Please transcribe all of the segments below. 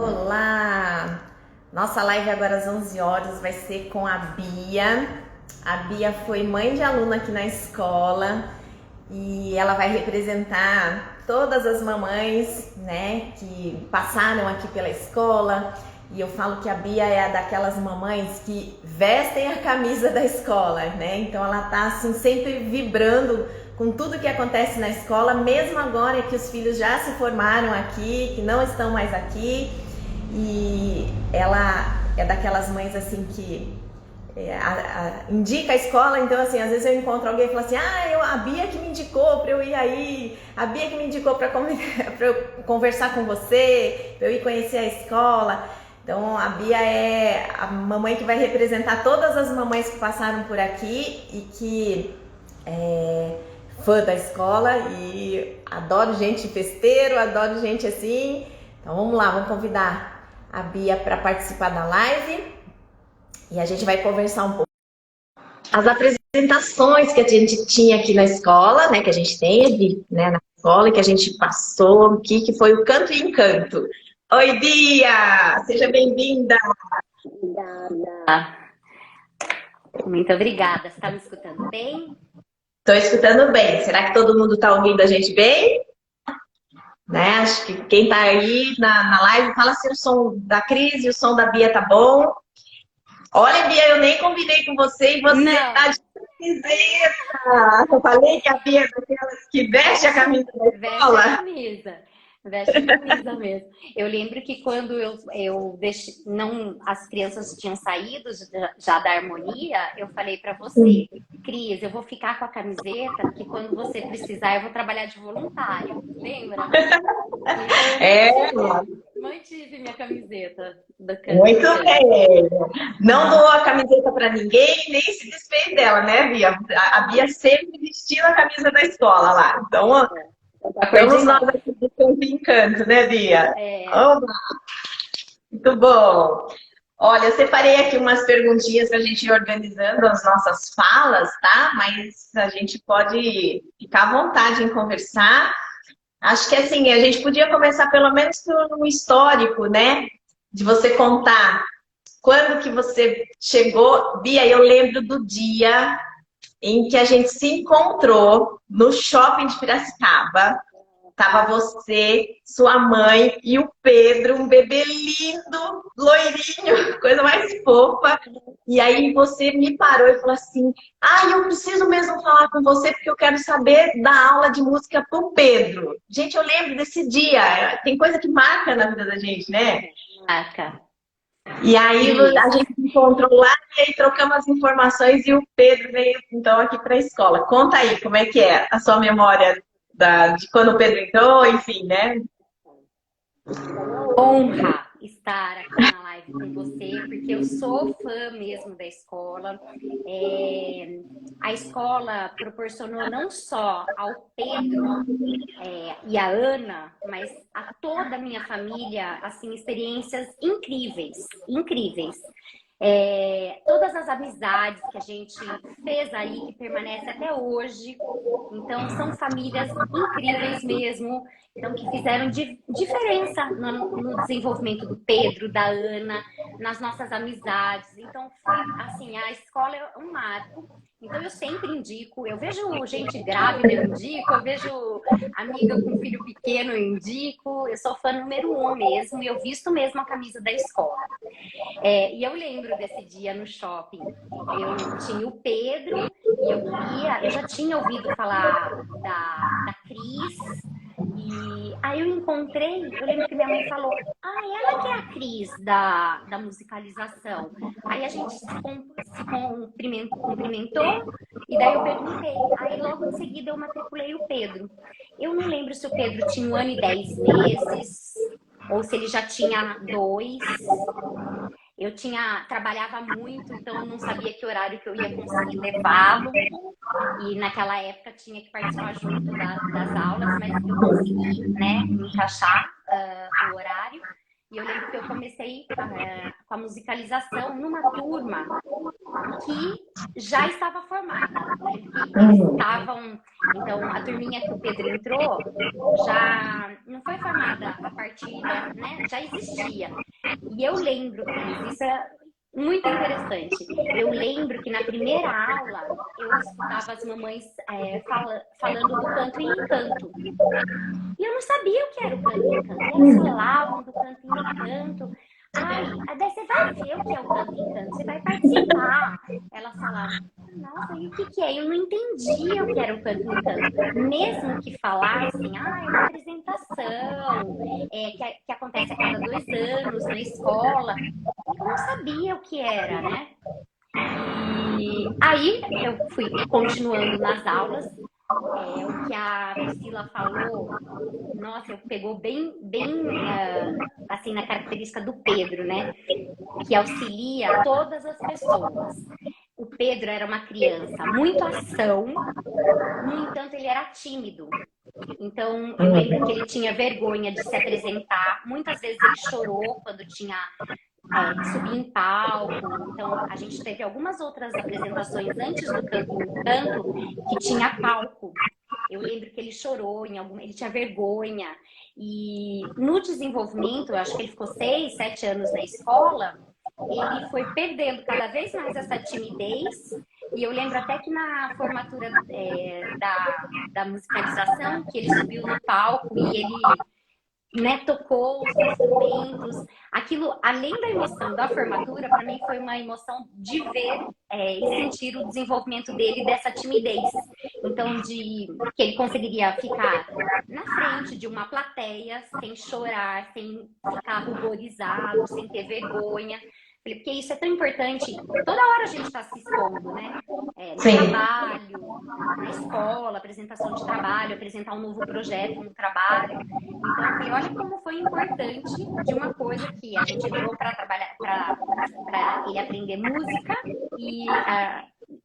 Olá! Nossa live agora às 11 horas vai ser com a Bia. A Bia foi mãe de aluna aqui na escola e ela vai representar todas as mamães, né, que passaram aqui pela escola. E eu falo que a Bia é daquelas mamães que vestem a camisa da escola, né? Então ela tá assim sempre vibrando com tudo que acontece na escola, mesmo agora que os filhos já se formaram aqui, que não estão mais aqui. E ela é daquelas mães assim que indica a escola. Então assim, às vezes eu encontro alguém e falo assim, a Bia que me indicou para eu ir aí, a Bia que me indicou para eu conversar com você, para eu ir conhecer a escola. Então a Bia é a mamãe que vai representar todas as mamães que passaram por aqui e que é fã da escola e adoro gente festeiro, adoro gente assim. Então vamos lá, vamos convidar a Bia para participar da live e a gente vai conversar um pouco. As apresentações que a gente tinha aqui na escola, né, que a gente teve, né, na escola e que a gente passou aqui, que foi o Canto e Encanto. Oi, Bia! Seja bem-vinda! Obrigada. Muito obrigada. Você está me escutando bem? Estou escutando bem. Será que todo mundo está ouvindo a gente bem? Né? Acho que quem está aí na live, fala se o som da Cris e o som da Bia tá bom. Olha, Bia, eu nem combinei com você e você Não. tá de camiseta. Eu falei que a Bia é daquelas que veste a camisa da Veste a escola. camisa. Veste a camisa mesmo. Eu lembro que quando eu deixei, não, as crianças tinham saído já da harmonia, eu falei para você, Cris, eu vou ficar com a camiseta, que quando você precisar eu vou trabalhar de voluntário. Lembra? Então eu É, mantive minha camiseta do Canto muito e Canto. bem. Não doou a camiseta para ninguém, nem se desfez dela, né, Bia? A Bia sempre vestiu a camisa da escola lá. Então, A cor de estamos nós rosa. aqui de Canto e Encanto, né, Bia? É, Oba, muito bom. Olha, eu separei aqui umas perguntinhas para a gente ir organizando as nossas falas, tá? Mas a gente pode ficar à vontade em conversar. Acho que assim, a gente podia começar pelo menos por um histórico, né? De você contar quando que você chegou. Bia, eu lembro do dia em que a gente se encontrou no shopping de Piracicaba. Tava você, sua mãe e o Pedro, um bebê lindo, loirinho, coisa mais fofa. E aí você me parou e falou assim: eu preciso mesmo falar com você porque eu quero saber da aula de música pro Pedro. Gente, eu lembro desse dia. Tem coisa que marca na vida da gente, né? marca. E aí a Cris, gente se encontrou lá e aí trocamos as informações e o Pedro veio então aqui para a escola. Conta aí como é que é a sua memória de quando o Pedro entrou, enfim, né? honra estar aqui na live com você, porque eu sou fã mesmo da escola. A escola proporcionou não só ao Pedro e a Ana, mas a toda a minha família, assim, experiências incríveis, incríveis. Todas as amizades que a gente fez aí, que permanece até hoje. Então, são famílias incríveis mesmo, então, que fizeram diferença no desenvolvimento do Pedro, da Ana, nas nossas amizades. Então, foi assim, a escola é um marco. Então, eu sempre indico, eu vejo gente grávida, eu indico, eu vejo amiga com filho pequeno, eu indico, eu sou fã número 1 mesmo, e eu visto mesmo a camisa da escola. E eu lembro desse dia no shopping. Eu tinha o Pedro e eu já tinha ouvido falar da Cris. E aí eu encontrei, eu lembro que minha mãe falou, ela que é a Cris da musicalização. Aí a gente se cumprimentou, e daí eu perguntei. Aí logo em seguida eu matriculei o Pedro. Eu não lembro se o Pedro tinha 1 ano e 10 meses, ou se ele já tinha 2. Trabalhava muito, então eu não sabia que horário que eu ia conseguir levá-lo. E naquela época tinha que participar junto das aulas, mas eu consegui, né, encaixar o horário. E eu lembro que eu comecei com a musicalização numa turma que já estava formada. Eles estavam, então, a turminha que o Pedro entrou já não foi formada a partir, né? Já existia. E eu lembro, isso é muito interessante. Eu lembro que na primeira aula eu escutava as mamães falando do canto e encanto. E eu não sabia o que era o canto e encanto. E elas falavam do canto e encanto. Ai, daí você vai ver o que é o canto e encanto, você vai participar. Elas falavam, nossa, e o que que é? Eu não entendia o que era o canto e encanto. Mesmo que falassem, é uma apresentação, que acontece a cada 2 anos na escola. Eu não sabia o que era, né? E aí eu fui continuando nas aulas. O que a Priscila falou, nossa, pegou bem assim na característica do Pedro, né? Que auxilia todas as pessoas. O Pedro era uma criança muito ação, no entanto ele era tímido. Então eu lembro que ele tinha vergonha de se apresentar. Muitas vezes ele chorou quando tinha que subir em palco. Então a gente teve algumas outras apresentações antes do Canto e Encanto que tinha palco. Eu lembro que ele chorou, ele tinha vergonha. E no desenvolvimento, eu acho que ele ficou 6, 7 anos na escola, ele foi perdendo cada vez mais essa timidez. E eu lembro até que na formatura da musicalização, que ele subiu no palco e ele, né, tocou os instrumentos. Aquilo, além da emoção da formatura, para mim foi uma emoção de ver e sentir o desenvolvimento dele dessa timidez. Então, que ele conseguiria ficar na frente de uma plateia sem chorar, sem ficar ruborizado, sem ter vergonha. Porque isso é tão importante. Toda hora a gente está se expondo, né? No trabalho, na escola, apresentação de trabalho, apresentar um novo projeto no trabalho. Então, eu falei, olha como foi importante de uma coisa que a gente entrou para trabalhar, para ele aprender música e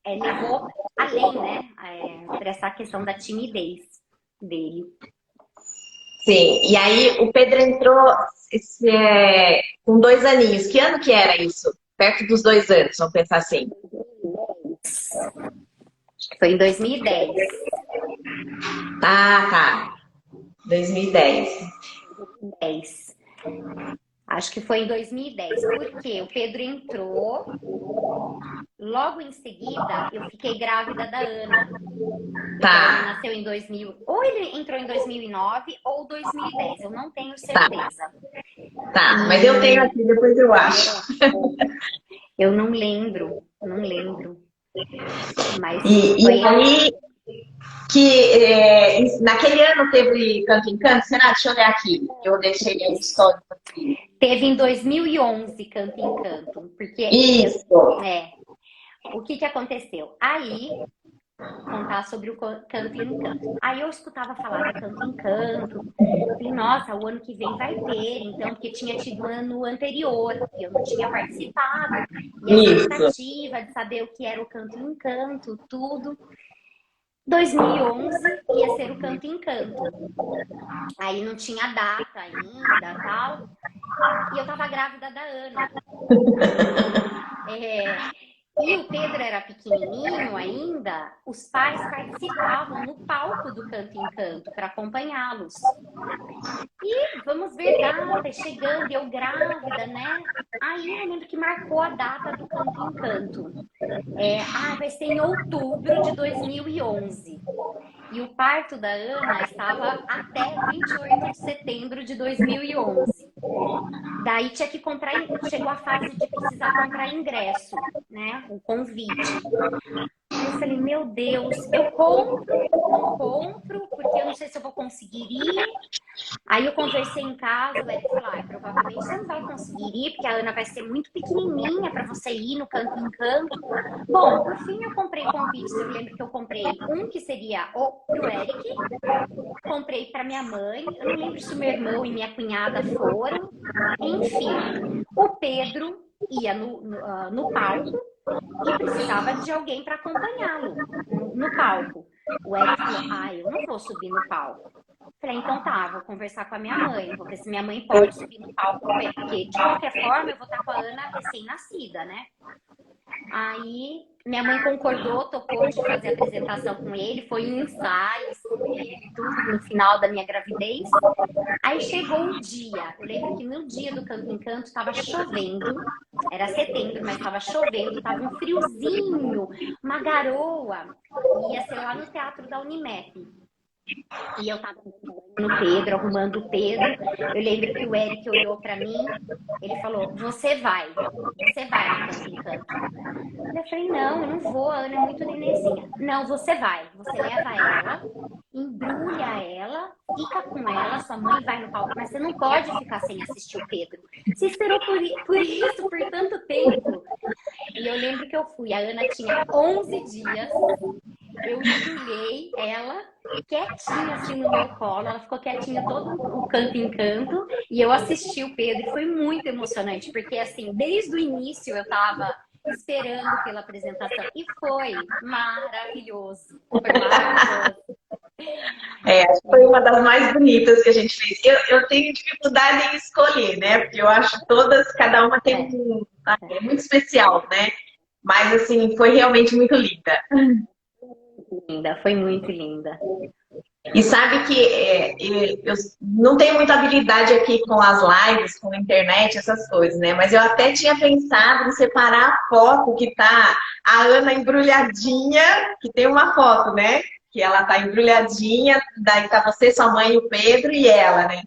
levou além, né? Para essa questão da timidez dele. Sim, e aí o Pedro entrou com 2 aninhos. Que ano que era isso? Perto dos 2 anos, vamos pensar assim. Acho que foi em 2010. Tá. 2010. Acho que foi em 2010, porque o Pedro entrou, logo em seguida eu fiquei grávida da Ana. Tá. Ele nasceu em 2000, ou ele entrou em 2009 ou 2010, eu não tenho certeza. Tá, mas eu tenho aqui, depois eu acho. Eu não lembro. Mas e aí, naquele ano teve Canto em Canto? Será? Deixa eu olhar aqui. Eu deixei o histórico aqui. Teve em 2011 Canto em Canto. Porque isso. O que aconteceu? Aí, contar sobre o Canto em Canto. Aí eu escutava falar do Canto em Canto. Falei, nossa, o ano que vem vai ter, então, porque tinha tido um ano anterior e eu não tinha participado. E a expectativa de saber o que era o Canto em Canto, tudo. 2011 ia ser o Canto em Canto. Aí não tinha data ainda, tal. E eu tava grávida da Ana. E o Pedro era pequenininho ainda, os pais participavam no palco do Canto em Canto para acompanhá-los. E vamos ver data, chegando, eu grávida, né? Aí eu lembro que marcou a data do Canto em Canto. Vai ser em outubro de 2011. E o parto da Ana estava até 28 de setembro de 2011. Daí tinha que comprar, chegou a fase de precisar comprar ingresso, né? O convite. Aí eu falei, meu Deus, eu compro, não compro, porque eu não sei se eu vou conseguir ir. Aí eu conversei em casa, o Eric falou, provavelmente você não vai conseguir ir, porque a Ana vai ser muito pequenininha para você ir no Canto em Canto. Bom, por fim eu comprei convites, eu lembro que eu comprei um que seria pro Eric, comprei para minha mãe, eu não lembro se o meu irmão e minha cunhada foram. Enfim, o Pedro ia no palco e precisava de alguém para acompanhá-lo no palco. O Eric falou, eu não vou subir no palco. Falei, então tá, vou conversar com a minha mãe, vou ver se minha mãe pode subir no palco com ele, porque de qualquer forma eu vou estar com a Ana recém-nascida, né? Aí minha mãe concordou, topou de fazer a apresentação com ele, foi um ensaio com ele, tudo no final da minha gravidez. Aí chegou o dia, eu lembro que no dia do Canto em Canto estava chovendo, era setembro, mas estava chovendo, estava um friozinho, uma garoa, ia ser lá no Teatro da Unimep. E eu tava no Pedro, arrumando o Pedro. Eu lembro que o Eric olhou pra mim, ele falou, você vai no Canto em Canto. Eu falei, não, eu não vou, a Ana é muito nenenzinha. Não, você vai, você leva ela, embrulha ela, fica com ela, sua mãe vai no palco, mas você não pode ficar sem assistir o Pedro. Você esperou por isso por tanto tempo. E eu lembro que eu fui, a Ana tinha 11 dias, eu embrulhei ela quietinha assim no meu colo, ela ficou quietinha todo o Canto em Canto e eu assisti o Pedro e foi muito emocionante, porque assim, desde o início eu tava esperando pela apresentação e foi maravilhoso, foi maravilhoso. Acho que foi uma das mais bonitas que a gente fez. Eu tenho dificuldade em escolher, né? Porque eu acho todas, cada uma tem é muito especial, né? Mas assim, foi realmente muito linda. Linda, foi muito linda. E sabe que eu não tenho muita habilidade aqui com as lives, com a internet, essas coisas, né? Mas eu até tinha pensado em separar a foto que tá a Ana embrulhadinha, que tem uma foto, né? Que ela tá embrulhadinha, daí tá você, sua mãe, o Pedro e ela, né?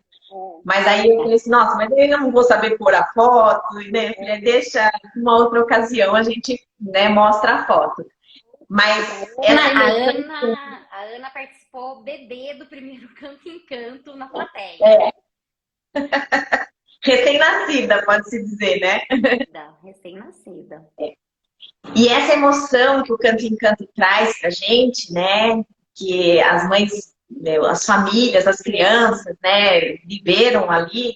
Mas aí eu falei assim, nossa, mas eu não vou saber pôr a foto, né? Eu falei, deixa uma outra ocasião a gente, né, mostra a foto. Mas a Ana participou bebê do primeiro Canto em Canto na plateia. Recém-nascida, pode-se dizer, né? Recém-nascida. E essa emoção que o Canto em Canto traz pra gente, né? Que as mães, as famílias, as crianças, né, viveram ali,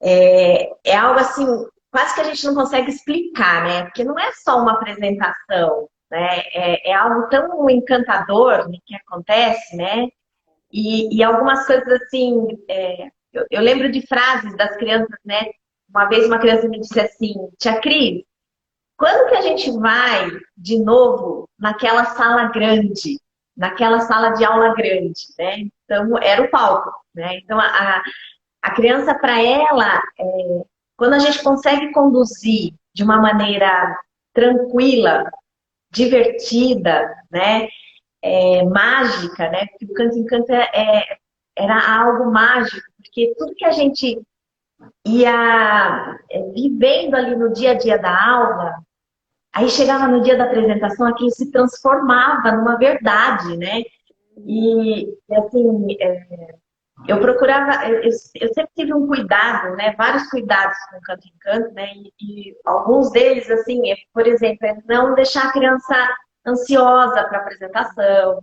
é algo assim, quase que a gente não consegue explicar, né? Porque não é só uma apresentação, né? É algo tão encantador, né, que acontece, né? E algumas coisas assim, eu lembro de frases das crianças, né? Uma vez uma criança me disse assim, tia Cris, quando que a gente vai de novo naquela sala grande, naquela sala de aula grande, né? Então, era o palco, né? Então, a criança, para ela, quando a gente consegue conduzir de uma maneira tranquila, divertida, né? Mágica, né? Porque o Canto em Canto era algo mágico, porque tudo que a gente ia vivendo ali no dia a dia da aula, aí chegava no dia da apresentação, aquilo se transformava numa verdade, né? E assim, eu procurava, eu sempre tive um cuidado, né? Vários cuidados com Canto em Canto, né? E alguns deles, assim, por exemplo, não deixar a criança ansiosa para a apresentação,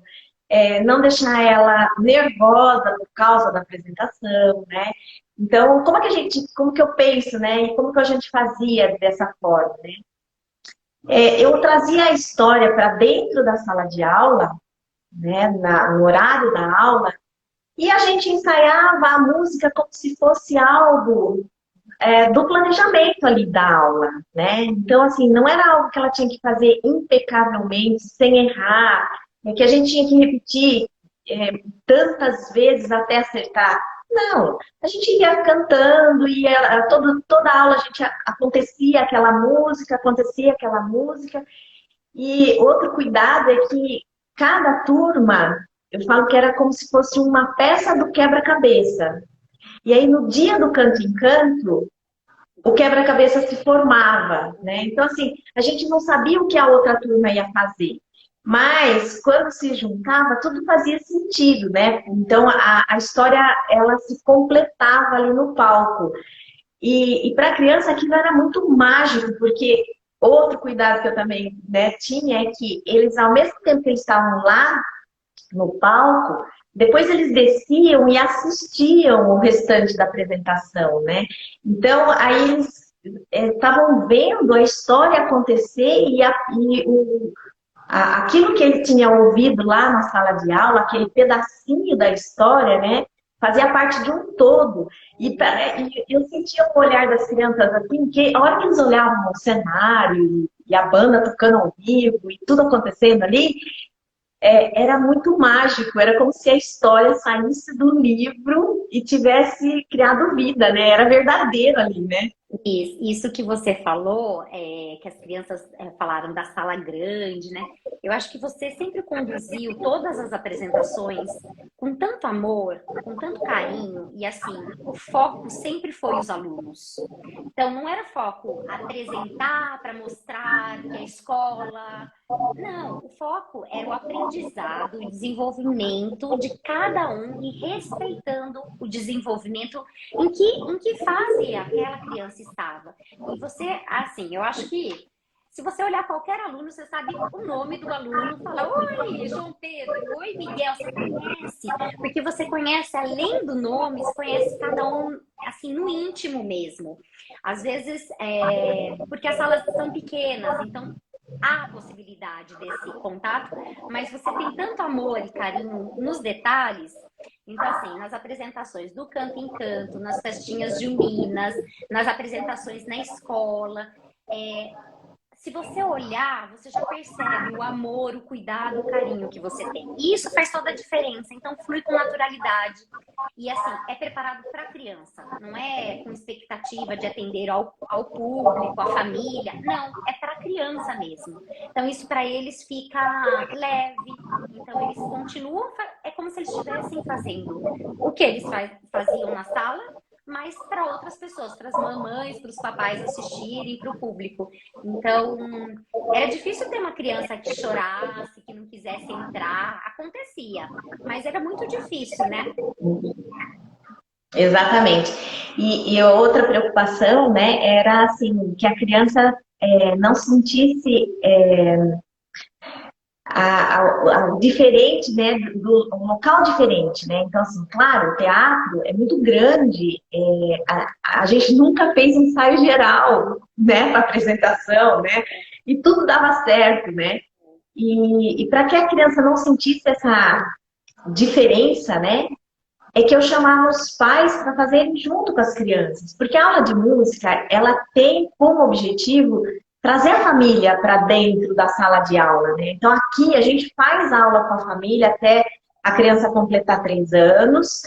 não deixar ela nervosa por causa da apresentação, né? Então, como que eu penso, né? E como que a gente fazia dessa forma, né? Eu trazia a história para dentro da sala de aula, né? No horário da aula, e a gente ensaiava a música como se fosse algo do planejamento ali da aula, né? Então, assim, não era algo que ela tinha que fazer impecavelmente, sem errar, que a gente tinha que repetir tantas vezes até acertar. Não, a gente ia cantando e toda aula a gente acontecia aquela música. E outro cuidado é que cada turma, eu falo que era como se fosse uma peça do quebra-cabeça. E aí no dia do Canto em Canto, o quebra-cabeça se formava, né? Então, assim, a gente não sabia o que a outra turma ia fazer. Mas, quando se juntava, tudo fazia sentido, né? Então, a história, ela se completava ali no palco. E para a criança, aquilo era muito mágico, porque outro cuidado que eu também, né, tinha é que eles, ao mesmo tempo que eles estavam lá no palco, depois eles desciam e assistiam o restante da apresentação, né? Então, aí eles estavam vendo a história acontecer e aquilo que ele tinha ouvido lá na sala de aula, aquele pedacinho da história, né? fazia parte de um todo. E eu sentia o olhar das crianças assim, que a hora que eles olhavam o cenário e a banda tocando ao vivo e tudo acontecendo ali, era muito mágico, era como se a história saísse do livro e tivesse criado vida, né? Era verdadeiro ali, né? Isso que você falou, que as crianças falaram da sala grande, né? Eu acho que você sempre conduziu todas as apresentações com tanto amor, com tanto carinho, e assim, o foco sempre foi os alunos. Então, não era foco apresentar para mostrar que a escola. Não, o foco era o aprendizado, o desenvolvimento de cada um e respeitando o desenvolvimento em que fase aquela criança estava. E você, assim, eu acho que se você olhar qualquer aluno, você sabe o nome do aluno, fala, oi, João Pedro, oi, Miguel, você conhece? Porque você conhece, além do nome, você conhece cada um, assim, no íntimo mesmo. Às vezes, porque as salas são pequenas, então há a possibilidade desse contato, mas você tem tanto amor e carinho nos detalhes. Então, assim, nas apresentações do Canto em Canto, nas festinhas juninas, nas apresentações na escola, se você olhar, você já percebe o amor, o cuidado, o carinho que você tem. E isso faz toda a diferença. Então, flui com naturalidade. E, assim, é preparado para a criança. Não é com expectativa de atender ao público, à família. Não, é para a criança mesmo. Então, isso para eles fica leve. Então, eles continuam... É como se eles estivessem fazendo o que eles faziam na sala, mas para outras pessoas, para as mamães, para os papais assistirem, para o público. Então, era difícil ter uma criança que chorasse, que não quisesse entrar. Acontecia, mas era muito difícil, né? Exatamente. E a outra preocupação, né, era assim, que a criança não sentisse diferente, né, do um local diferente, né? Então, assim, claro, o teatro é muito grande, a gente nunca fez ensaio geral, né, para apresentação, né? E tudo dava certo, né? E para que a criança não sentisse essa diferença, né? É que eu chamava os pais para fazerem junto com as crianças. Porque a aula de música, ela tem como objetivo trazer a família para dentro da sala de aula, né? Então aqui a gente faz aula com a família até a criança completar 3 anos.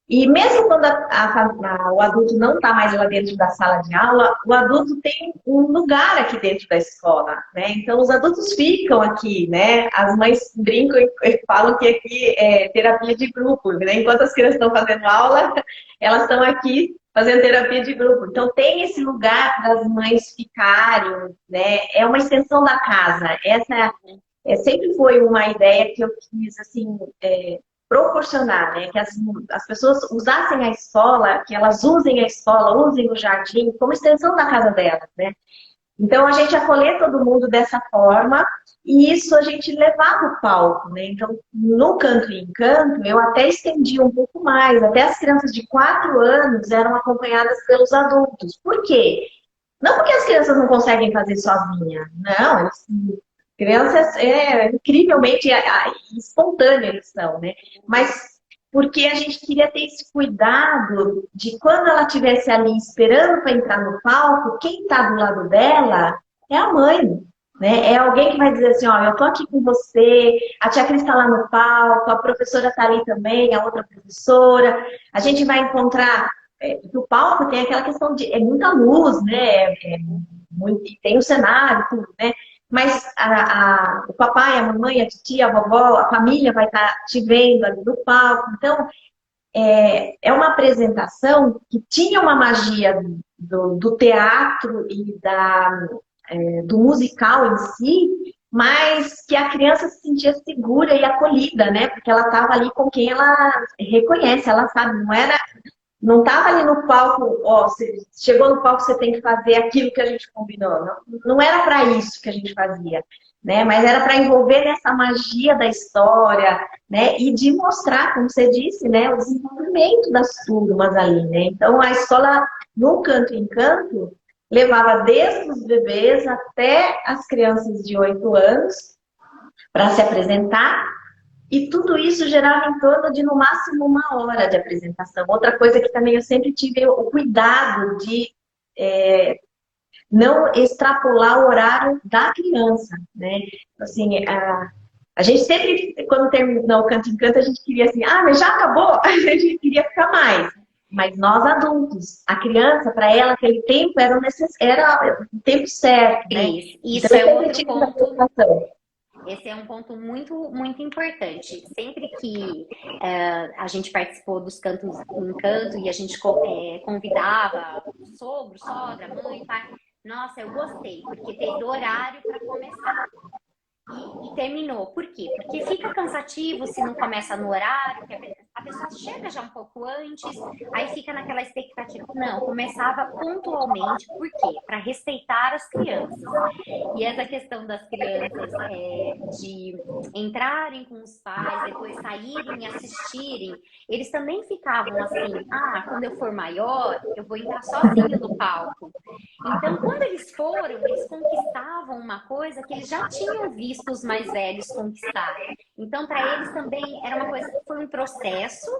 E mesmo quando o adulto não está mais lá dentro da sala de aula, o adulto tem um lugar aqui dentro da escola, né? Então os adultos ficam aqui, né? As mães brincam e falam que aqui é terapia de grupo, né? Enquanto as crianças estão fazendo aula, elas estão aqui fazendo terapia de grupo. Então tem esse lugar para as mães ficarem, né? É uma extensão da casa. Essa sempre foi uma ideia que eu quis, assim, proporcionar, né? Que as pessoas usassem a escola, que elas usem a escola, usem o jardim como extensão da casa delas, né? Então a gente acolher todo mundo dessa forma e isso a gente levar para o palco, né? Então no Canto em Canto eu até estendi um pouco mais, até as crianças de 4 anos eram acompanhadas pelos adultos. Por quê? Não porque as crianças não conseguem fazer sozinha, não, eles crianças incrivelmente espontâneas eles são, né? Mas porque a gente queria ter esse cuidado de quando ela estivesse ali esperando para entrar no palco, quem está do lado dela é a mãe, né? É alguém que vai dizer assim, ó, eu tô aqui com você, a tia Cris está lá no palco, a professora está ali também, a outra professora, a gente vai encontrar, no palco tem aquela questão de, muita luz, né? Tem o cenário, tudo, né? Mas o papai, a mamãe, a titia, a vovó, a família vai estar te vendo ali no palco. Então, é uma apresentação que tinha uma magia do teatro e do musical em si, mas que a criança se sentia segura e acolhida, né? Porque ela estava ali com quem ela reconhece, ela sabe, não estava ali no palco, ó, você chegou no palco, você tem que fazer aquilo que a gente combinou. Não era para isso que a gente fazia, né? Mas era para envolver nessa magia da história, né? E de mostrar, como você disse, né? O desenvolvimento das turmas ali, né? Então a escola, no Canto em Canto, levava desde os bebês até as crianças de 8 anos para se apresentar. E tudo isso gerava em torno de, no máximo, 1 hora de apresentação. Outra coisa que também eu sempre tive o cuidado de não extrapolar o horário da criança, né? Assim, a gente sempre, quando terminou o Canto em Canto, a gente queria assim, mas já acabou? A gente queria ficar mais. Mas nós adultos, a criança, para ela, aquele tempo era o tempo certo, né? Cris, isso Então, é eu sempre outro tive essa ponto. preocupação. Esse é um ponto muito, muito importante. Sempre que a gente participou dos cantos em canto e a gente convidava sogro, sogra, mãe, pai, nossa, eu gostei, porque teve horário para começar. E terminou. Por quê? Porque fica cansativo se não começa no horário, que a pessoa chega já um pouco antes, aí fica naquela expectativa. Não, começava pontualmente. Por quê? Para respeitar as crianças. E essa questão das crianças de entrarem com os pais, depois saírem e assistirem, eles também ficavam assim, quando eu for maior, eu vou entrar sozinho no palco. Então, quando eles foram, eles conquistavam uma coisa que eles já tinham visto os mais velhos conquistar. Então, para eles também era uma coisa, foi um processo,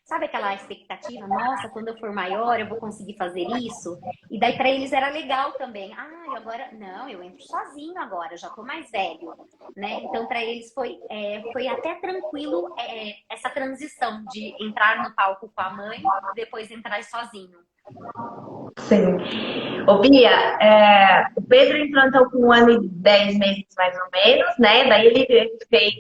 sabe aquela expectativa? Nossa, quando eu for maior, eu vou conseguir fazer isso? E daí para eles era legal também. Agora, não, eu entro sozinho agora, eu já tô mais velho, né? Então, para eles foi até tranquilo essa transição de entrar no palco com a mãe, depois entrar sozinho. Sim. Ô, Bia, o Pedro entrou então com 1 ano e 10 meses mais ou menos, né? Daí ele fez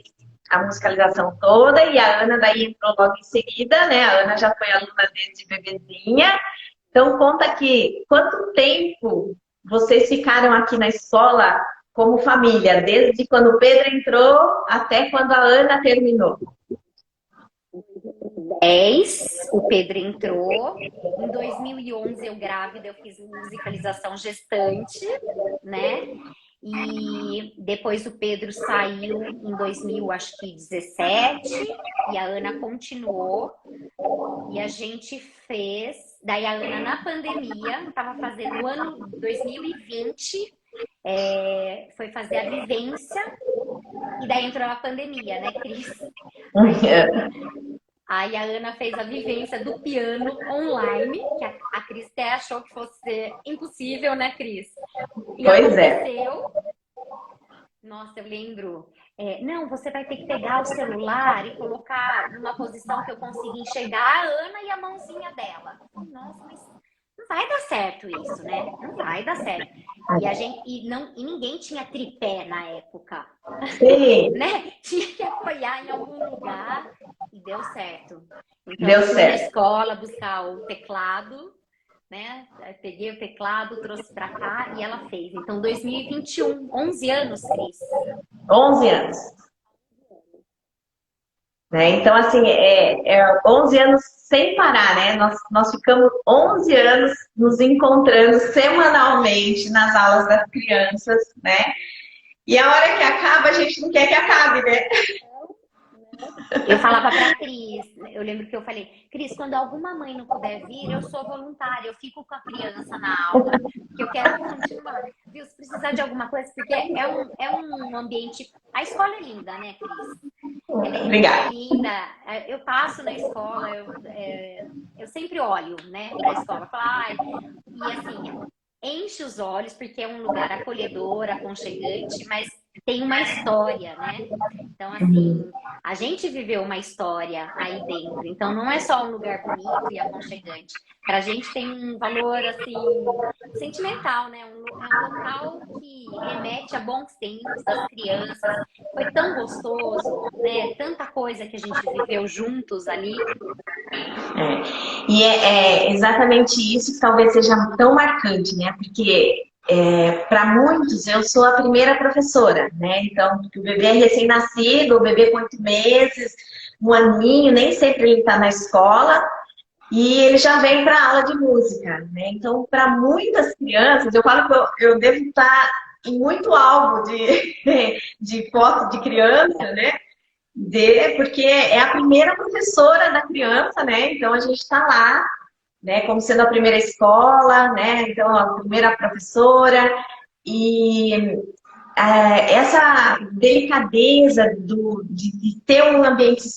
a musicalização toda e a Ana daí entrou logo em seguida, né? A Ana já foi aluna desde bebezinha. Então conta aqui, quanto tempo vocês ficaram aqui na escola como família, desde quando o Pedro entrou até quando a Ana terminou? 10, o Pedro entrou. Em 2011, eu grávida, eu fiz musicalização gestante, né? E depois o Pedro saiu em 2017 e a Ana continuou. E a gente fez... Daí a Ana, na pandemia, estava fazendo o ano 2020, foi fazer a vivência. E daí entrou a pandemia, né, Cris? Aí a Ana fez a vivência do piano online, que a Cris até achou que fosse impossível, né, Cris? E pois aconteceu. Nossa, eu lembro. Não, você vai ter que pegar o celular e colocar numa posição que eu consiga enxergar a Ana e a mãozinha dela. Nossa, mas não vai dar certo isso, né? Não vai dar certo. E ninguém tinha tripé na época. Sim. Né? Tinha que apoiar em algum lugar e deu certo. Então, deu eu fui certo. na escola buscar o teclado, né? Eu peguei o teclado, trouxe para cá e ela fez. Então, 2021, 11 anos, Cris. 11 anos. Né? Então, assim, 11 anos sem parar, né? Nós ficamos 11 anos nos encontrando semanalmente nas aulas das crianças, né? E a hora que acaba, a gente não quer que acabe, né? Eu falava pra Cris, eu lembro que eu falei, Cris, quando alguma mãe não puder vir, eu sou voluntária, eu fico com a criança na aula, porque eu quero continuar. Viu? Se precisar de alguma coisa, porque é um ambiente... A escola é linda, né, Cris? Ela é Obrigada. linda. Eu passo na escola, eu sempre olho, né, pra escola. Falo, e assim, enche os olhos, porque é um lugar acolhedor, aconchegante, mas tem uma história, né? Então, assim, a gente viveu uma história aí dentro. Então, não é só um lugar bonito e aconchegante. Pra gente tem um valor, assim, sentimental, né? É um local que remete a bons tempos das crianças. Foi tão gostoso, né? Tanta coisa que a gente viveu juntos ali. E é exatamente isso que talvez seja tão marcante, né? Porque para muitos eu sou a primeira professora, né? Então, o bebê é recém-nascido, o bebê com 8 meses, 1 aninho, nem sempre ele está na escola e ele já vem para aula de música, né? Então, para muitas crianças, eu falo que eu devo estar em muito álbum de foto de criança, né? Porque é a primeira professora da criança, né? Então a gente está lá, né? Como sendo a primeira escola, né? Então a primeira professora. E essa delicadeza de ter um ambiente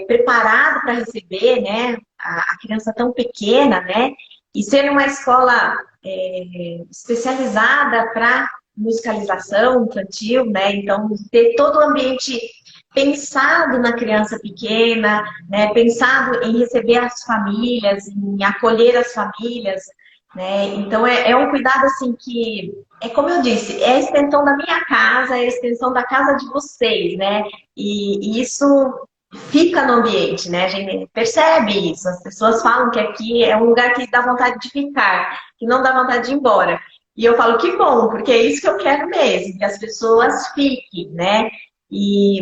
preparado para receber, né, a criança tão pequena, né, e ser uma escola especializada para musicalização infantil, né, então ter todo o ambiente pensado na criança pequena, né, pensado em receber as famílias, em acolher as famílias, né, então é um cuidado assim que como eu disse, é a extensão da minha casa, é a extensão da casa de vocês, né? E isso fica no ambiente, né? A gente percebe isso. As pessoas falam que aqui é um lugar que dá vontade de ficar, que não dá vontade de ir embora. E eu falo que bom, porque é isso que eu quero mesmo, que as pessoas fiquem, né? E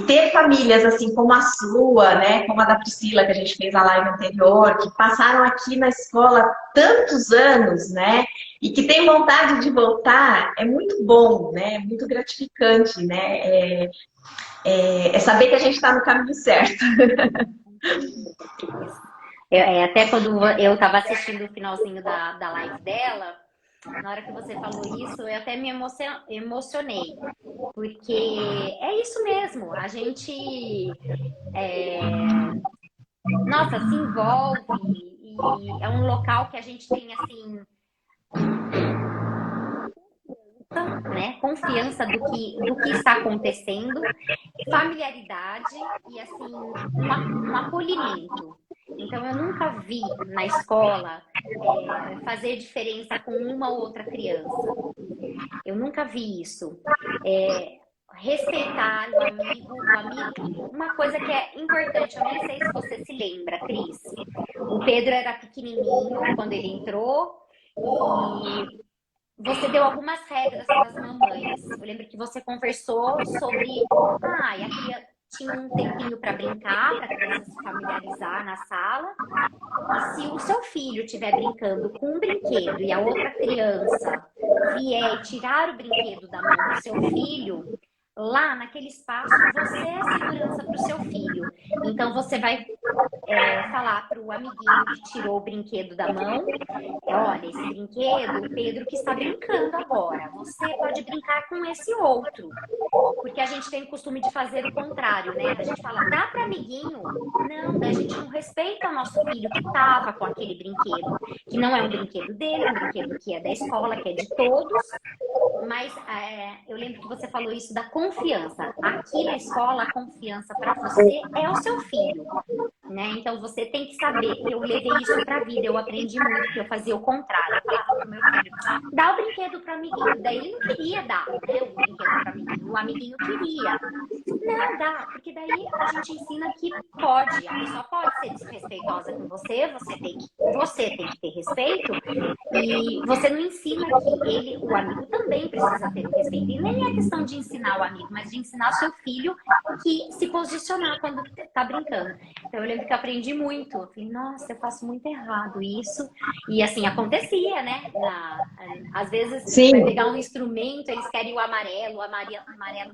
ter famílias assim como a sua, né? Como a da Priscila, que a gente fez a live anterior, que passaram aqui na escola tantos anos, né? E que tem vontade de voltar, é muito bom, né? É muito gratificante, né? É saber que a gente está no caminho certo. Até quando eu estava assistindo o finalzinho da live dela, na hora que você falou isso, eu até me emocionei. Porque é isso mesmo, a gente nossa, se envolve e é um local que a gente tem assim, né, confiança do que está acontecendo, familiaridade e assim um acolhimento. Então eu nunca vi na escola fazer diferença com uma ou outra criança. Eu nunca vi isso. Respeitar o amigo. Uma coisa que é importante, eu nem sei se você se lembra, Cris. O Pedro era pequenininho quando ele entrou e você deu algumas regras para as mamães. Eu lembro que você conversou sobre a criança tinha um tempinho para brincar, para a criança se familiarizar na sala. E se o seu filho estiver brincando com um brinquedo e a outra criança vier e tirar o brinquedo da mão do seu filho, lá naquele espaço você é segurança para o seu filho. Então você vai falar para o amiguinho que tirou o brinquedo da mão: olha, esse brinquedo, o Pedro que está brincando agora, você pode brincar com esse outro. Porque a gente tem o costume de fazer o contrário, né? A gente fala, dá para amiguinho? Não, a gente não respeita o nosso filho que estava com aquele brinquedo, que não é um brinquedo dele, é um brinquedo que é da escola, que é de todos. Mas eu lembro que você falou isso da confiança. Aqui na escola, a confiança para você é o seu filho, né? Então você tem que saber. Eu levei isso para a vida, eu aprendi muito que eu fazia o contrário. Eu falava pro meu filho, dá o brinquedo para o amiguinho. Daí ele não queria dar, né, o brinquedo para o amiguinho. O amiguinho queria. Não, dá, porque daí a gente ensina que pode. A pessoa pode ser desrespeitosa com você, você tem que ter respeito. E você não ensina que o amigo também precisa ter o respeito. E nem é questão de ensinar o amigo, mas de ensinar o seu filho que se posicionar quando tá brincando. Então eu lembro que eu aprendi muito. Eu falei, nossa, eu faço muito errado isso. E assim, acontecia, né? Às vezes, vai pegar um instrumento, eles querem o amarelo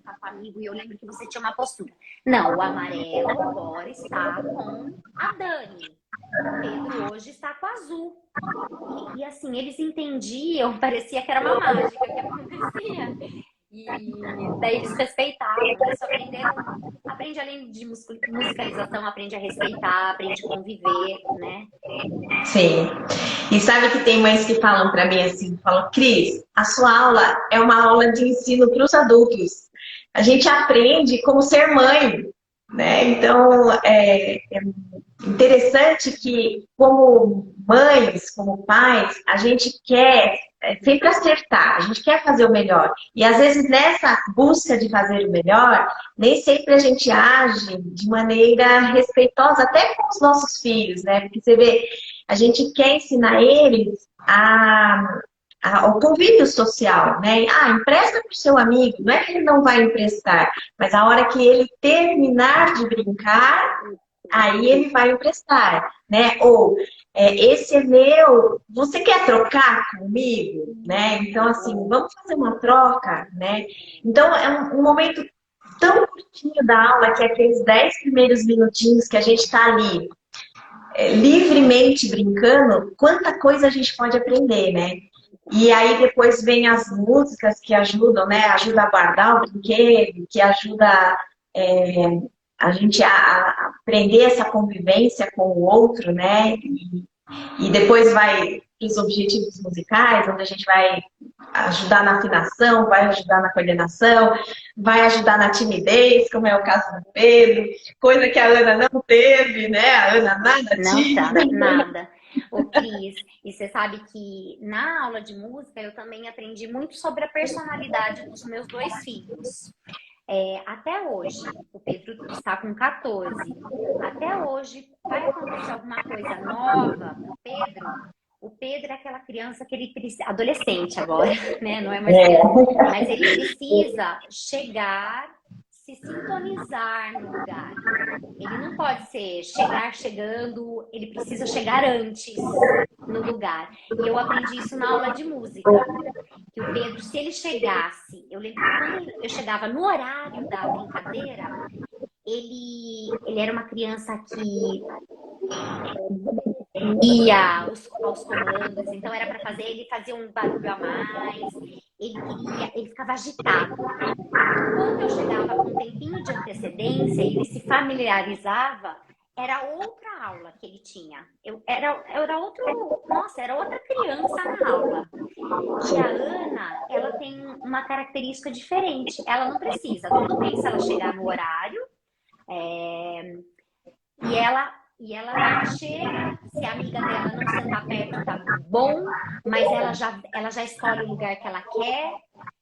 tá com o amigo, e eu lembro que você tinha uma postura. Não, o amarelo agora está com a Dani. O Pedro hoje está com o azul. E assim, eles entendiam, parecia que era uma mágica que acontecia. E daí eles respeitavam, eles aprenderam. Aprende além de musicalização, aprende a respeitar, aprende a conviver, né? Sim. E sabe que tem mães que falam para mim assim, falam, Cris, a sua aula é uma aula de ensino para os adultos. A gente aprende como ser mãe, né? Então, é interessante que, como mães, como pais, a gente quer sempre acertar, a gente quer fazer o melhor. E às vezes nessa busca de fazer o melhor, nem sempre a gente age de maneira respeitosa, até com os nossos filhos, né? Porque você vê, a gente quer ensinar eles ao convívio social, né? Empresta para o seu amigo, não é que ele não vai emprestar, mas a hora que ele terminar de brincar, aí ele vai emprestar, né? Ou, esse é meu, você quer trocar comigo? Né? Então, assim, vamos fazer uma troca, né? Então, é um momento tão curtinho da aula, que é aqueles 10 primeiros minutinhos que a gente está ali, livremente brincando, quanta coisa a gente pode aprender, né? E aí depois vem as músicas que ajudam, né? Ajuda a guardar o brinquedo, que ajuda a gente a aprender essa convivência com o outro, né? E depois vai para os objetivos musicais, onde a gente vai ajudar na afinação, vai ajudar na coordenação, vai ajudar na timidez, como é o caso do Pedro, coisa que a Ana não teve, né? A Ana nada Não tá, tímida. nada. Ô, Cris, e você sabe que na aula de música eu também aprendi muito sobre a personalidade dos meus dois filhos. Até hoje, o Pedro está com 14. Até hoje, vai acontecer alguma coisa nova com o Pedro é aquela criança que ele precisa, adolescente agora, né? Não é mais criança, mas ele precisa chegar, se sintonizar no lugar. Ele não pode ser chegar chegando, ele precisa chegar antes no lugar. E eu aprendi isso na aula de música. Que o Pedro, se ele chegasse, eu lembro que quando eu chegava no horário da brincadeira, ele era uma criança que ia aos comandos, então era para fazer, ele fazia um barulho a mais, ele ficava agitado. Quando eu chegava com um tempinho de antecedência, ele se familiarizava, era outra aula que ele tinha. Era outra criança na aula. E a Ana, ela tem uma característica diferente. Ela não precisa, tudo bem se ela chegar no horário, e ela chega, se a amiga dela não sentar perto, tá bom, mas ela já escolhe o lugar que ela quer,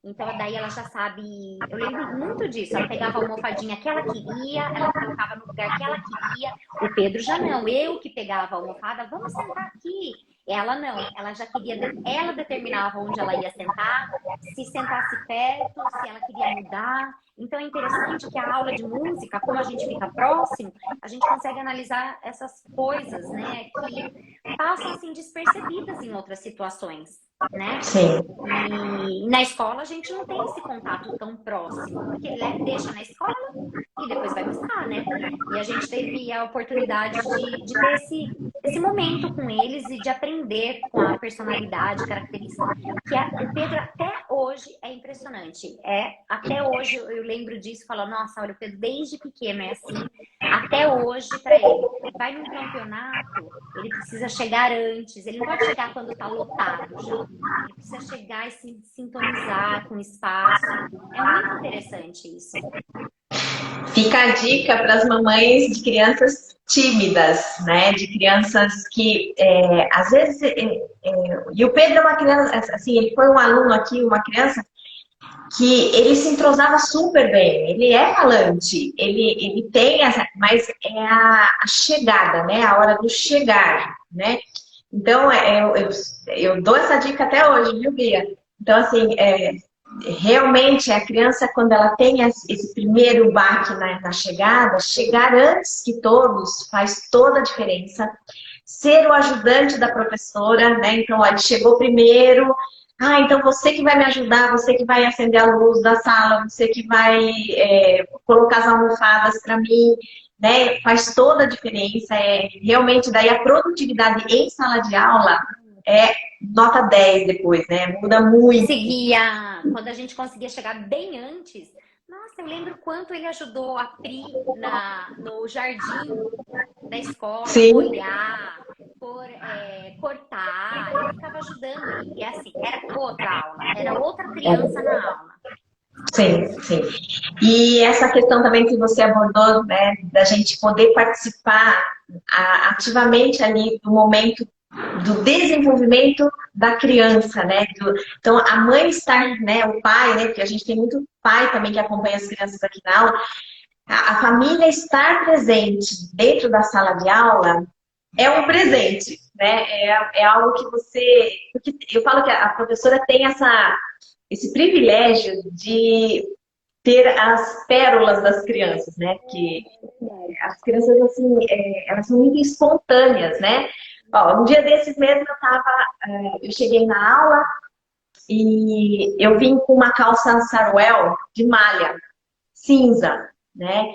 então daí ela já sabe. Eu lembro muito disso, ela pegava a almofadinha que ela queria, ela colocava no lugar que ela queria. O Pedro já não, eu que pegava a almofada, vamos sentar aqui. Ela não, ela já queria, ela determinava onde ela ia sentar, se sentasse perto, se ela queria mudar. Então é interessante que a aula de música, como a gente fica próximo, a gente consegue analisar essas coisas, né, que passam assim despercebidas em outras situações, né? Sim. E na escola a gente não tem esse contato tão próximo, porque ele deixa na escola e depois vai buscar, né? E a gente teve a oportunidade de ter esse momento com eles e de aprender com a personalidade, característica, que o Pedro até hoje é impressionante. Até hoje eu lembro disso e falo, nossa, olha, o Pedro desde pequeno é assim, até hoje para ele. Vai num campeonato, ele precisa chegar antes, ele não pode chegar quando está lotado já. Ele precisa chegar e se sintonizar com o espaço. É muito interessante isso. Fica a dica para as mamães de crianças tímidas, né? De crianças que, às vezes... e o Pedro é uma criança, assim, ele foi um aluno aqui, uma criança que ele se entrosava super bem. Ele é falante, ele tem essa... Mas é a chegada, né? A hora do chegar, né? Então, eu dou essa dica até hoje, viu, Bia? Então, assim, realmente a criança, quando ela tem esse primeiro baque na chegada, chegar antes que todos faz toda a diferença. Ser o ajudante da professora, né? Então, ó, ele chegou primeiro. Então você que vai me ajudar, você que vai acender a luz da sala, você que vai colocar as almofadas para mim, né? Faz toda a diferença. Realmente, daí a produtividade em sala de aula é nota 10 depois, né? Muda muito. Quando a gente conseguia chegar bem antes, nossa, eu lembro quanto ele ajudou a Pri no jardim da escola, Sim. molhar, cortar, ele ficava ajudando. E assim, era outra aula, era outra criança na aula. Sim, sim. E essa questão também que você abordou, né, da gente poder participar ativamente ali do momento do desenvolvimento da criança, né? Então, a mãe estar, né, o pai, né, porque a gente tem muito pai também que acompanha as crianças aqui na aula, a família estar presente dentro da sala de aula é um presente, né? É algo que você... Porque eu falo que a professora tem esse privilégio de ter as pérolas das crianças, né? Porque as crianças, assim, elas são muito espontâneas, né? Ó, um dia desses mesmo eu cheguei na aula e eu vim com uma calça saruel de malha, cinza, né?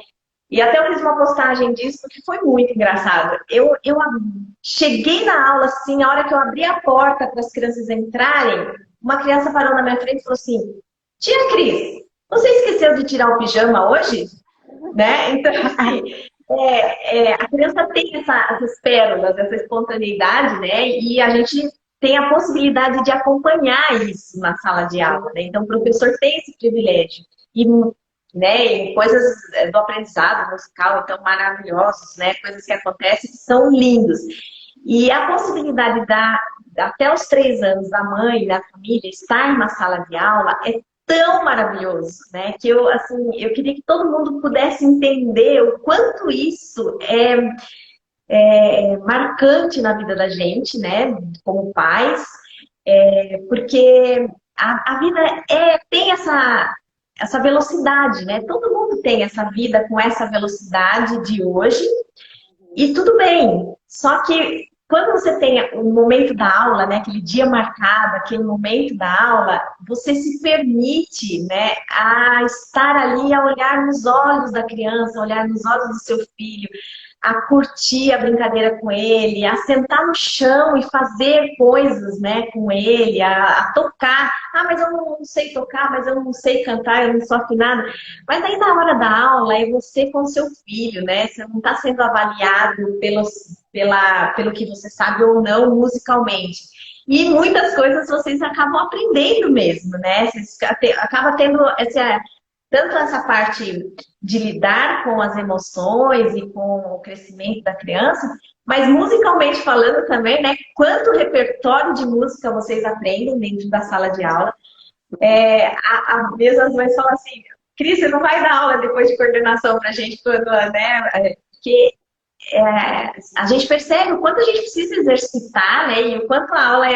E até eu fiz uma postagem disso, porque foi muito engraçado. Eu cheguei na aula, assim, a hora que eu abri a porta para as crianças entrarem, uma criança parou na minha frente e falou assim, tia Cris, você esqueceu de tirar o pijama hoje? Né? Então, assim, a criança tem essas pérolas, essa espontaneidade, né? E a gente tem a possibilidade de acompanhar isso na sala de aula, né? Então, o professor tem esse privilégio. E, né, e coisas do aprendizado musical, então, maravilhosos, né? Coisas que acontecem que são lindos. E a possibilidade até os 3 anos, da mãe, da família, estar na sala de aula é tão maravilhoso, né? Que assim, eu queria que todo mundo pudesse entender o quanto isso é marcante na vida da gente, né? Como pais, porque a vida tem essa velocidade, né? Todo mundo tem essa vida com essa velocidade de hoje, e tudo bem. Só que quando você tem o momento da aula, né, aquele dia marcado, aquele momento da aula, você se permite, né, a estar ali, a olhar nos olhos da criança, a olhar nos olhos do seu filho, a curtir a brincadeira com ele, a sentar no chão e fazer coisas, né, com ele, a tocar. Ah, mas eu não sei tocar, mas eu não sei cantar, eu não sou afinada. Mas aí na hora da aula é você com o seu filho, né? Você não está sendo avaliado pelo que você sabe ou não musicalmente. E muitas coisas vocês acabam aprendendo mesmo, né? Vocês acaba tendo tanto essa parte de lidar com as emoções e com o crescimento da criança, mas musicalmente falando também, né? Quanto repertório de música vocês aprendem dentro da sala de aula. Mesmo as mães falam assim, Cris, você não vai dar aula depois de coordenação pra gente quando, né? Porque a gente percebe o quanto a gente precisa exercitar, né? E o quanto a aula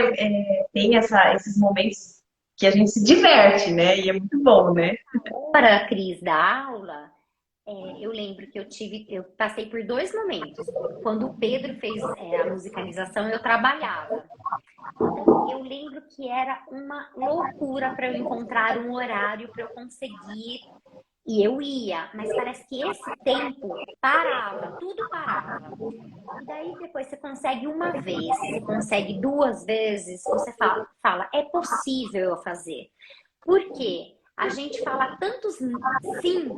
tem esses momentos que a gente se diverte, né? E é muito bom, né? Para Cris da aula, eu lembro que eu passei por 2 momentos. Quando o Pedro fez a musicalização, eu trabalhava. Então, eu lembro que era uma loucura para eu encontrar um horário para eu conseguir. E eu ia, mas parece que esse tempo parava, tudo parava. E daí depois você consegue uma vez, você consegue 2 vezes, você fala é possível eu fazer. Por quê? A gente fala tantos sim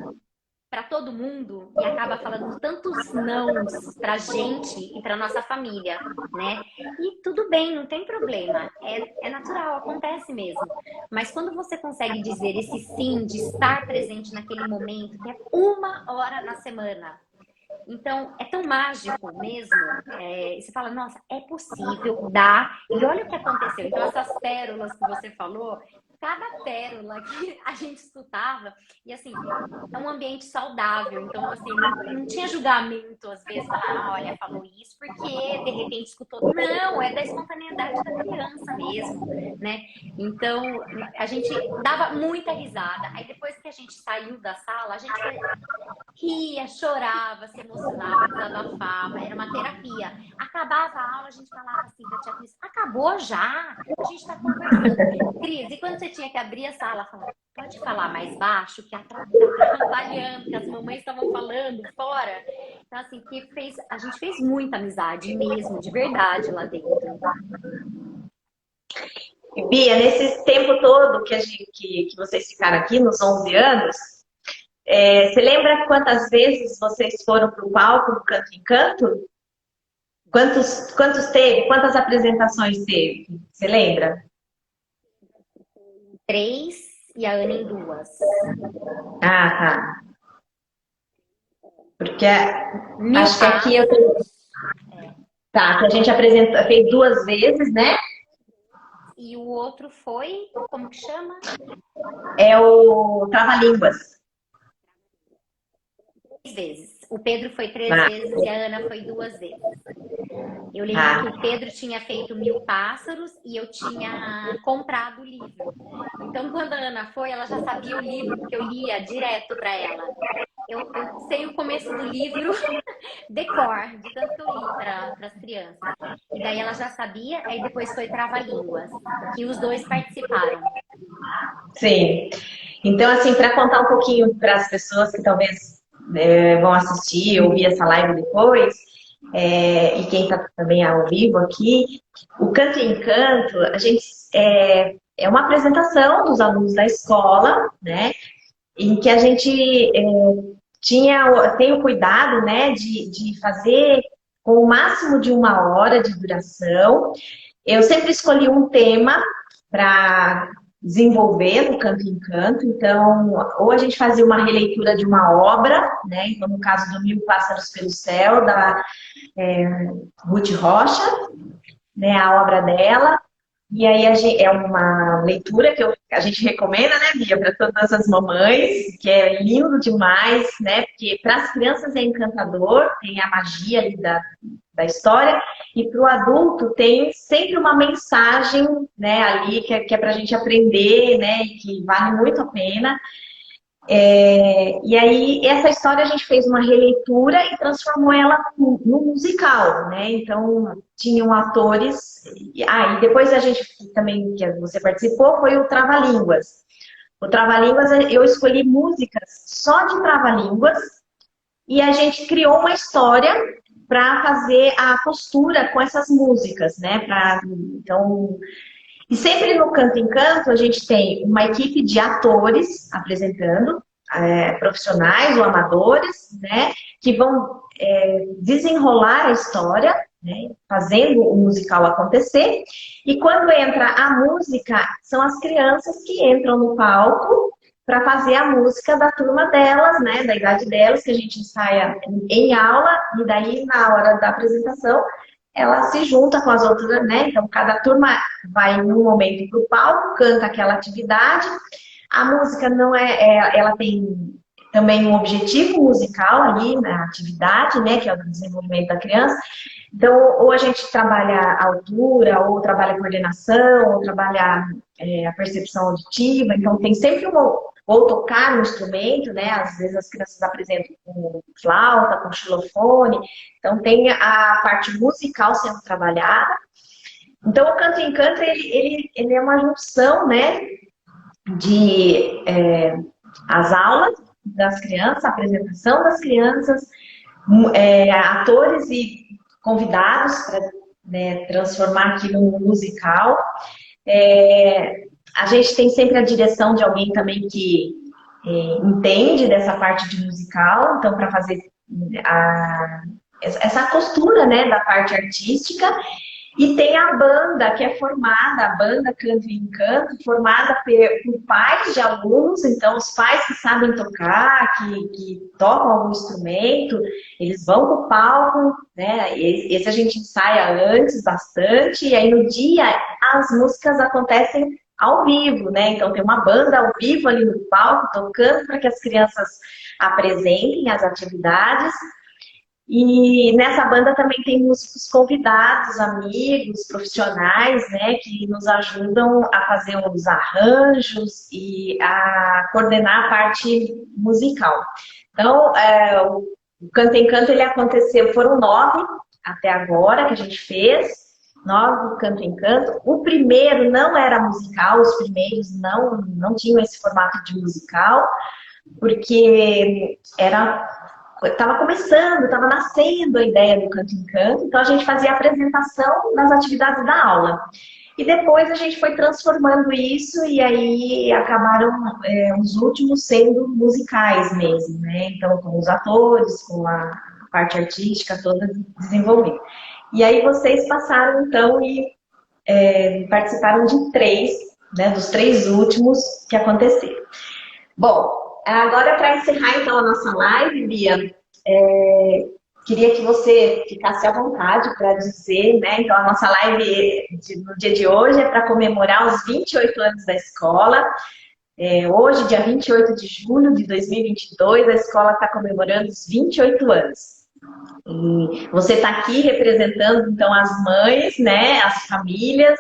para todo mundo e acaba falando tantos nãos pra gente e pra nossa família, né? E tudo bem, não tem problema, é natural, acontece mesmo. Mas quando você consegue dizer esse sim, de estar presente naquele momento, que é 1 hora na semana, então é tão mágico mesmo. Você fala, nossa, é possível, dá. E olha o que aconteceu. Então essas pérolas que você falou, cada pérola que a gente escutava, e assim, é um ambiente saudável, então assim, não tinha julgamento às vezes, falar, olha, falou isso porque de repente escutou. Não, é da espontaneidade da criança mesmo, né? Então, a gente dava muita risada. Aí depois que a gente saiu da sala, a gente ria, chorava, se emocionava, desabafava, era uma terapia. Acabava a aula, a gente falava assim da tia Cris, acabou já, a gente está conversando. Cris, e quando você tinha que abrir a sala, falava, pode falar mais baixo, que está atrapalhando, que as mamães estavam falando fora. Então, assim, a gente fez muita amizade mesmo, de verdade, lá dentro. Bia, nesse tempo todo que vocês ficaram aqui, nos 11 anos, você lembra quantas vezes vocês foram para o palco do Canto em Canto? Quantos teve? Quantas apresentações teve? Você lembra? 3 e a Ana em 2. Ah, tá. Porque Acho que aqui eu tenho... Tá, que a gente fez 2 vezes, né? E o outro foi, como que chama? É o Trava-Línguas. 3 vezes. O Pedro foi 3 vezes e a Ana foi 2 vezes. Eu lembro que o Pedro tinha feito 1000 Pássaros e eu tinha comprado o livro. Então, quando a Ana foi, ela já sabia o livro, porque eu lia direto para ela. Eu sei o começo do livro decor, de tanto que eu li para as crianças. E daí ela já sabia, aí depois foi Trava-Línguas, que os 2 participaram. Sim. Então, assim, para contar um pouquinho para as pessoas que talvez vão assistir, ouvir essa live depois, e quem está também ao vivo aqui, o Canto e Encanto, a gente é uma apresentação dos alunos da escola, né? Em que a gente tem o cuidado, né, de fazer com o máximo de 1 hora de duração. Eu sempre escolhi um tema para desenvolver no Canto em Canto. Então, ou a gente fazia uma releitura de uma obra, né? Então, no caso do Mil Pássaros pelo Céu, da Ruth Rocha, né? A obra dela. E aí é uma leitura que a gente recomenda, né, Bia, para todas as mamães, que é lindo demais, né? Porque para as crianças é encantador, tem a magia ali da história, e para o adulto tem sempre uma mensagem, né, ali que é para a gente aprender, né, e que vale muito a pena. E aí, essa história a gente fez uma releitura e transformou ela no musical, né? Então, tinham atores. E depois a gente também, que você participou, foi o Trava-Línguas. O Trava-Línguas, eu escolhi músicas só de Trava-Línguas e a gente criou uma história para fazer a costura com essas músicas, né? Então. E sempre no Canto em Canto a gente tem uma equipe de atores apresentando, profissionais ou amadores, né, que vão desenrolar a história, né, fazendo o musical acontecer. E quando entra a música, são as crianças que entram no palco para fazer a música da turma delas, né, da idade delas, que a gente ensaia em aula, e daí na hora da apresentação ela se junta com as outras, né? Então, cada turma vai em um momento para o palco, canta aquela atividade. A música não ela tem também um objetivo musical ali na atividade, né? Que é o desenvolvimento da criança. Então, ou a gente trabalha a altura, ou trabalha a coordenação, ou trabalha a percepção auditiva. Então, tem sempre ou tocar no instrumento, né? Às vezes as crianças apresentam com flauta, com xilofone. Então tem a parte musical sendo trabalhada. Então o Canto em Canto, ele é uma junção, né? De as aulas das crianças, a apresentação das crianças, atores e convidados para, né, transformar aquilo num musical. A gente tem sempre a direção de alguém também que entende dessa parte de musical, então para fazer essa costura, né, da parte artística. E tem a banda que é formada, a banda Canto e Encanto, formada por pais de alunos, então os pais que sabem tocar, que tocam algum instrumento, eles vão para o palco, né? Esse a gente ensaia antes bastante, e aí no dia as músicas acontecem ao vivo, né? Então tem uma banda ao vivo ali no palco, tocando para que as crianças apresentem as atividades. E nessa banda também tem músicos convidados, amigos, profissionais, né, que nos ajudam a fazer os arranjos e a coordenar a parte musical. Então, o Canto em Canto, ele aconteceu, foram 9 até agora que a gente fez, 9 Canto em Canto. O primeiro não era musical, os primeiros não tinham esse formato de musical, porque estava começando, estava nascendo a ideia do Canto em Canto, então a gente fazia a apresentação das atividades da aula. E depois a gente foi transformando isso e aí acabaram os últimos sendo musicais mesmo, né? Então com os atores, com a parte artística toda desenvolvida. E aí vocês passaram então e participaram de 3, né? Dos 3 últimos que aconteceram. Bom, agora, para encerrar, então, a nossa live, Bia, queria que você ficasse à vontade para dizer, né? Então, a nossa live no dia de hoje é para comemorar os 28 anos da escola. Hoje, dia 28 de julho de 2022, a escola está comemorando os 28 anos. E você está aqui representando, então, as mães, né? As famílias.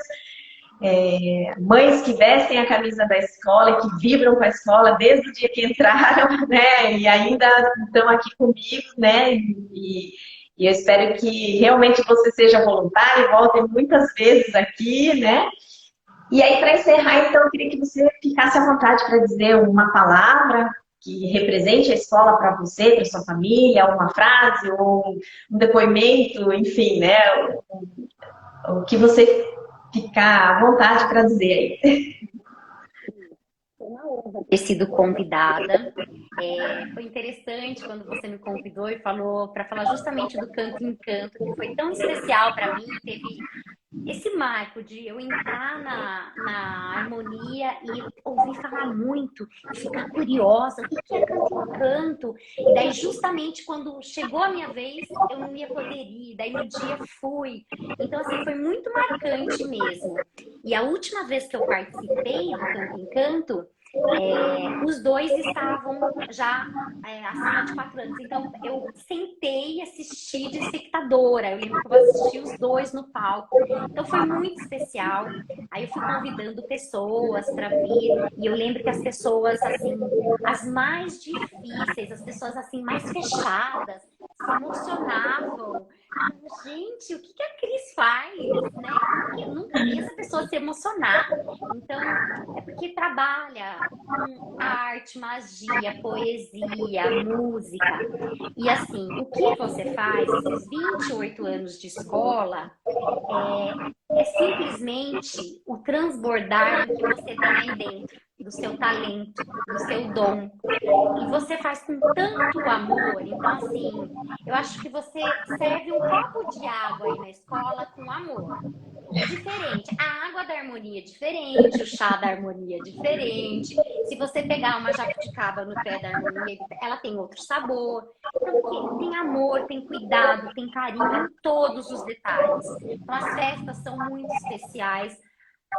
Mães que vestem a camisa da escola e que vibram com a escola desde o dia que entraram, né? E ainda estão aqui comigo, né? E eu espero que realmente você seja voluntário e volte muitas vezes aqui, né? E aí, para encerrar, então, eu queria que você ficasse à vontade para dizer uma palavra que represente a escola para você, para sua família, uma frase ou um depoimento, enfim, né? O que você ficar à vontade para dizer aí. Foi uma honra ter sido convidada. Foi interessante quando você me convidou e falou para falar justamente do Canto em Canto, que foi tão especial para mim. Teve esse marco de eu entrar na harmonia e ouvir falar muito, e ficar curiosa, o que é canto em canto? E daí, justamente quando chegou a minha vez, eu não ia poder ir, daí no dia fui. Então, assim, foi muito marcante mesmo. E a última vez que eu participei do Canto em Canto, os dois estavam já acima de 4 anos. Então, eu sentei e assisti de espectadora. Eu lembro que eu assisti os dois no palco. Então, foi muito especial. Aí, eu fui convidando pessoas para vir. E eu lembro que as pessoas, assim, as mais difíceis, as pessoas, assim, mais fechadas, se emocionavam. Gente, o que a Cris faz, né? Porque eu nunca vi essa pessoa se emocionar. Então, é porque trabalha com arte, magia, poesia, música. E assim, o que você faz, esses 28 anos de escola, é simplesmente o transbordar do que você tem aí dentro, do seu talento, do seu dom. E você faz com tanto amor. Então, assim, eu acho que você serve um copo de água aí na escola com amor. Diferente. A água da harmonia é diferente, o chá da harmonia é diferente. Se você pegar uma jabuticaba no pé da harmonia, ela tem outro sabor. Então, porque tem amor, tem cuidado, tem carinho em todos os detalhes. Então, as festas são muito especiais.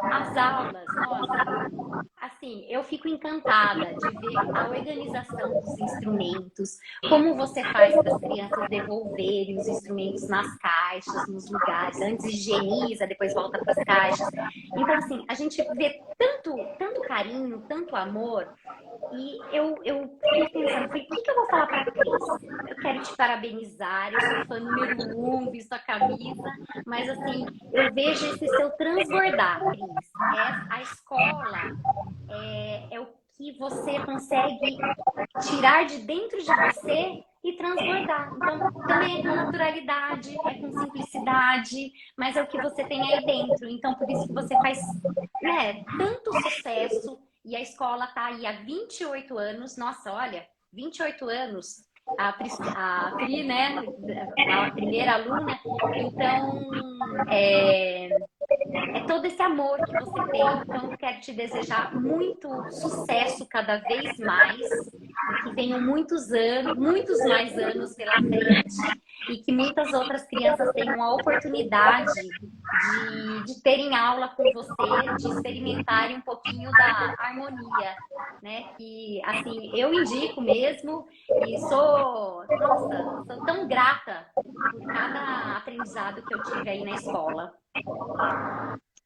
As aulas, nossa, assim, eu fico encantada de ver a organização dos instrumentos, como você faz para as crianças devolverem os instrumentos nas caixas, nos lugares, antes higieniza, depois volta para as caixas. Então, assim, a gente vê tanto carinho, tanto amor, e eu fiquei pensando, falei, o que eu vou falar para a Cris? Eu quero te parabenizar, eu sou fã número 1, visto a camisa, mas assim, eu vejo esse seu transbordar, Cris. A escola é o que você consegue tirar de dentro de você e transbordar. Então, também é com naturalidade, é com simplicidade, mas é o que você tem aí dentro. Então, por isso que você faz, né, tanto sucesso, e a escola está aí há 28 anos. Nossa, olha, 28 anos. A Pri, né, a primeira aluna. Então, é todo esse amor que você tem. Então, eu quero te desejar muito sucesso cada vez mais, e que venham muitos anos, muitos mais anos pela frente, e que muitas outras crianças tenham a oportunidade de terem aula com você, de experimentarem um pouquinho da harmonia, né? Que, assim, eu indico mesmo, e nossa, sou tão grata por cada aprendizado que eu tive aí na escola.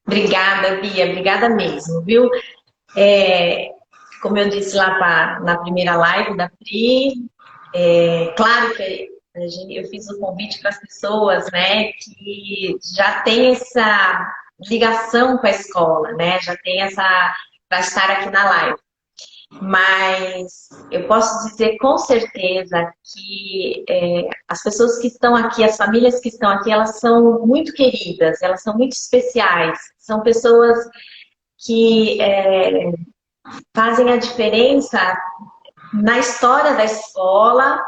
Obrigada, Bia, obrigada mesmo, viu? Como eu disse lá na primeira live da Pri, claro que eu fiz o convite para as pessoas, né, que já tem essa ligação com a escola, né, já tem essa, para estar aqui na live. Mas eu posso dizer com certeza que as pessoas que estão aqui, as famílias que estão aqui, elas são muito queridas, elas são muito especiais, são pessoas que fazem a diferença na história da escola,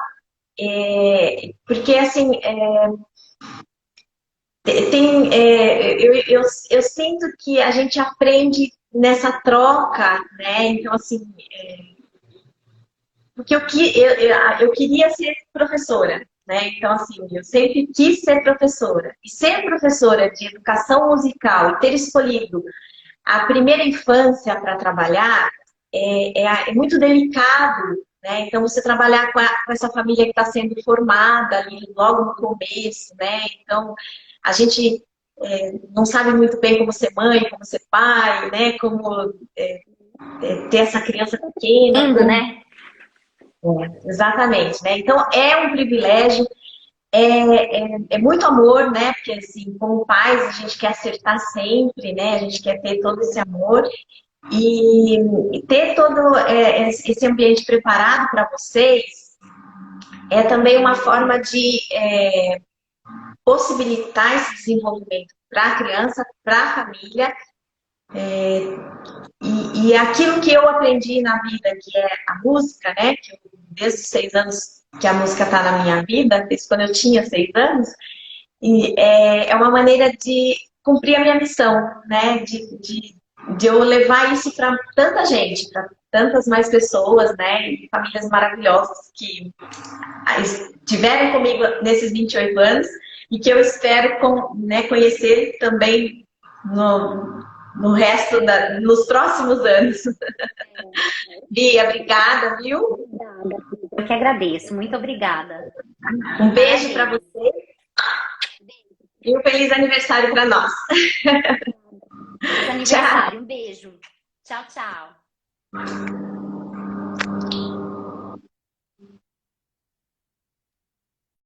porque assim, eu sinto que a gente aprende nessa troca, né? Então, assim, porque eu queria ser professora, né? Então, assim, eu sempre quis ser professora. E ser professora de educação musical e ter escolhido a primeira infância para trabalhar é muito delicado, né? Então, você trabalhar com essa família que está sendo formada ali logo no começo, né? Então, a gente não sabe muito bem como ser mãe, como ser pai, né? Como ter essa criança pequena. Lindo, né? Exatamente, né? Então, é um privilégio, é muito amor, né? Porque, assim, como pais, a gente quer acertar sempre, né? A gente quer ter todo esse amor. E ter todo esse ambiente preparado para vocês é também uma forma de possibilitar esse desenvolvimento para a criança, para a família. E aquilo que eu aprendi na vida, que é a música, né? Que desde os 6 anos que a música está na minha vida, desde quando eu tinha 6 anos, e é uma maneira de cumprir a minha missão, né? De eu levar isso para tanta gente, para tantas mais pessoas, né? E famílias maravilhosas que estiveram comigo nesses 28 anos e que eu espero conhecer também no resto nos próximos anos. Bia, obrigada, viu? Obrigada. Eu que agradeço. Muito obrigada. Um beijo para você e um feliz aniversário para nós. Feliz aniversário. Um beijo. Tchau, tchau.